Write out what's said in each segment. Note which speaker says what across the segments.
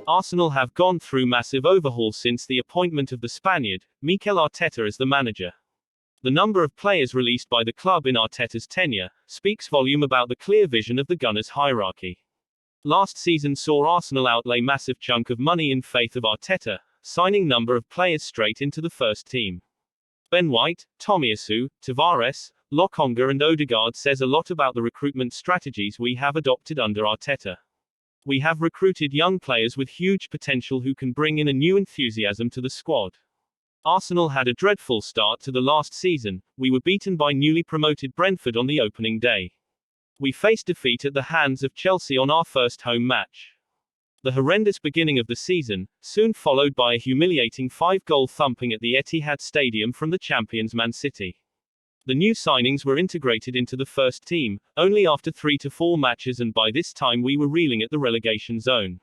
Speaker 1: Arsenal have gone through massive overhaul since the appointment of the Spaniard, Mikel Arteta as the manager. The number of players released by the club in Arteta's tenure speaks volume about the clear vision of the Gunners' hierarchy. Last season saw Arsenal outlay massive chunk of money in faith of Arteta, signing number of players straight into the first team. Ben White, Tomyyasu, Tavares, Lokkonga and Odegaard says a lot about the recruitment strategies we have adopted under Arteta. We have recruited young players with huge potential who can bring in a new enthusiasm to the squad. Arsenal had a dreadful start to the last season. We were beaten by newly promoted Brentford on the opening day. We faced defeat at the hands of Chelsea on our first home match. The horrendous beginning of the season, soon followed by a humiliating 5-goal thumping at the Etihad Stadium from the champions Mancity. The new signings were integrated into the first team, only after 3 to 4 matches, and by this time we were reeling at the relegation zone.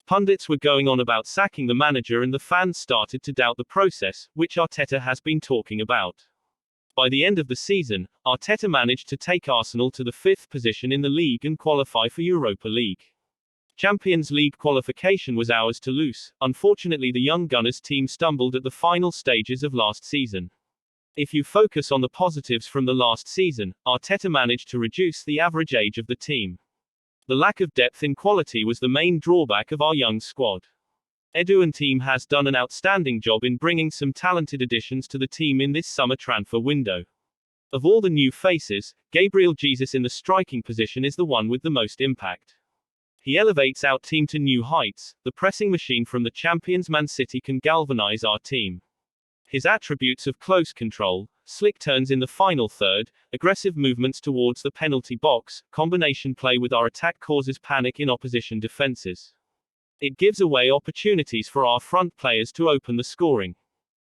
Speaker 1: Pundits were going on about sacking the manager and the fans started to doubt the process, which Arteta has been talking about. By the end of the season, Arteta managed to take Arsenal to the 5th position in the league and qualify for Europa League. Champions League qualification was ours to lose. Unfortunately, the young Gunners team stumbled at the final stages of last season. If you focus on the positives from the last season, Arteta managed to reduce the average age of the team. The lack of depth in quality was the main drawback of our young squad. Edu and team has done an outstanding job in bringing some talented additions to the team in this summer transfer window. Of all the new faces, Gabriel Jesus in the striking position is the one with the most impact. He elevates our team to new heights. The pressing machine from the champions Mancity can galvanize our team. His attributes of close control, slick turns in the final third, aggressive movements towards the penalty box, combination play with our attack causes panic in opposition defenses. It gives away opportunities for our front players to open the scoring.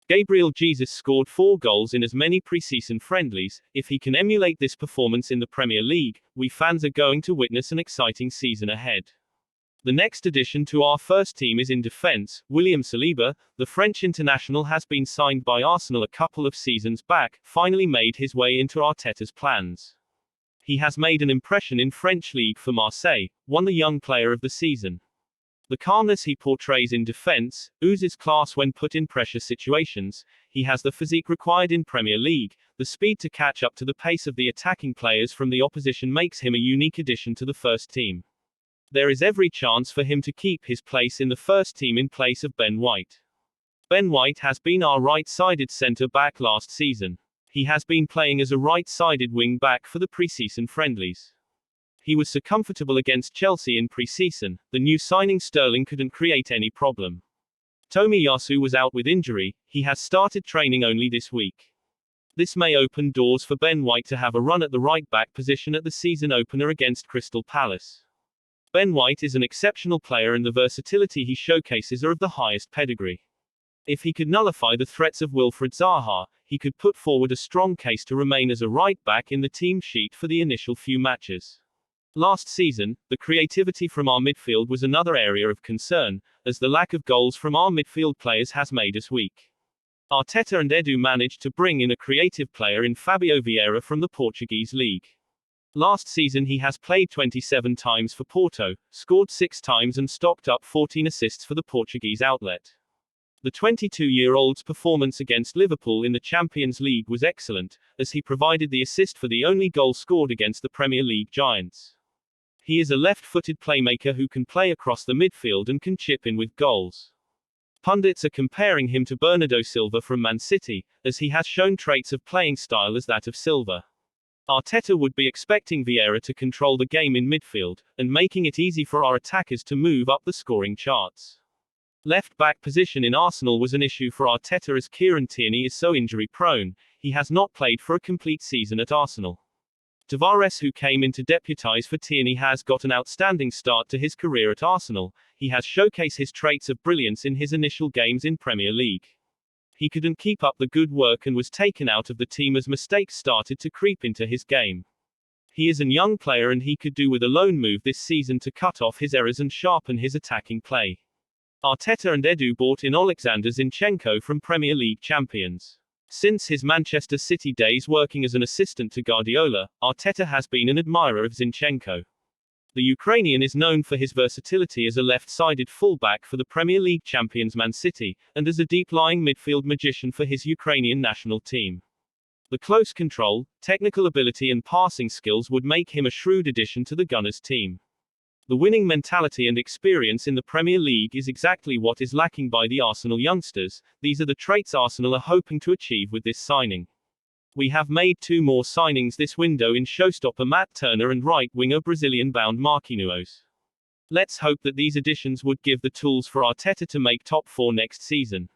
Speaker 1: Gabriel Jesus scored 4 goals in as many pre-season friendlies. If he can emulate this performance in the Premier League, we fans are going to witness an exciting season ahead. The next addition to our first team is in defense. William Saliba, the French international, has been signed by Arsenal a couple of seasons back, finally made his way into Arteta's plans. He has made an impression in French League for Marseille, won the Young Player of the Season. The calmness he portrays in defense oozes class when put in pressure situations. He has the physique required in Premier League. The speed to catch up to the pace of the attacking players from the opposition makes him a unique addition to the first team. There is every chance for him to keep his place in the first team in place of Ben White. Ben White has been our right-sided centre-back last season. He has been playing as a right-sided wing-back for the pre-season friendlies. He was so comfortable against Chelsea in pre-season. The new signing Sterling couldn't create any problem. Tomyyasu was out with injury. He has started training only this week. This may open doors for Ben White to have a run at the right-back position at the season opener against Crystal Palace. Ben White is an exceptional player and the versatility he showcases are of the highest pedigree. If he could nullify the threats of Wilfried Zaha, he could put forward a strong case to remain as a right-back in the team sheet for the initial few matches. Last season, the creativity from our midfield was another area of concern, as the lack of goals from our midfield players has made us weak. Arteta and Edu managed to bring in a creative player in Fabio Vieira from the Portuguese league. Last season he has played 27 times for Porto, scored 6 times and stocked up 14 assists for the Portuguese outlet. The 22-year-old's performance against Liverpool in the Champions League was excellent, as he provided the assist for the only goal scored against the Premier League giants. He is a left-footed playmaker who can play across the midfield and can chip in with goals. Pundits are comparing him to Bernardo Silva from Mancity, as he has shown traits of playing style as that of Silva. Arteta would be expecting Vieira to control the game in midfield, and making it easy for our attackers to move up the scoring charts. Left-back position in Arsenal was an issue for Arteta as Kieran Tierney is so injury-prone. He has not played for a complete season at Arsenal. Tavares, who came in to deputise for Tierney, has got an outstanding start to his career at Arsenal. He has showcased his traits of brilliance in his initial games in Premier League. He couldn't keep up the good work and was taken out of the team as mistakes started to creep into his game. He is a young player and he could do with a loan move this season to cut off his errors and sharpen his attacking play. Arteta and Edu bought in Alexander Zinchenko from Premier League champions. Since his Manchester City days working as an assistant to Guardiola, Arteta has been an admirer of Zinchenko. The Ukrainian is known for his versatility as a left-sided fullback for the Premier League champions Mancity, and as a deep-lying midfield magician for his Ukrainian national team. The close control, technical ability and passing skills would make him a shrewd addition to the Gunners team. The winning mentality and experience in the Premier League is exactly what is lacking by the Arsenal youngsters. These are the traits Arsenal are hoping to achieve with this signing. We have made 2 more signings this window in showstopper Matt Turner and right-winger Brazilian-bound Marquinhos. Let's hope that these additions would give the tools for Arteta to make top 4 next season.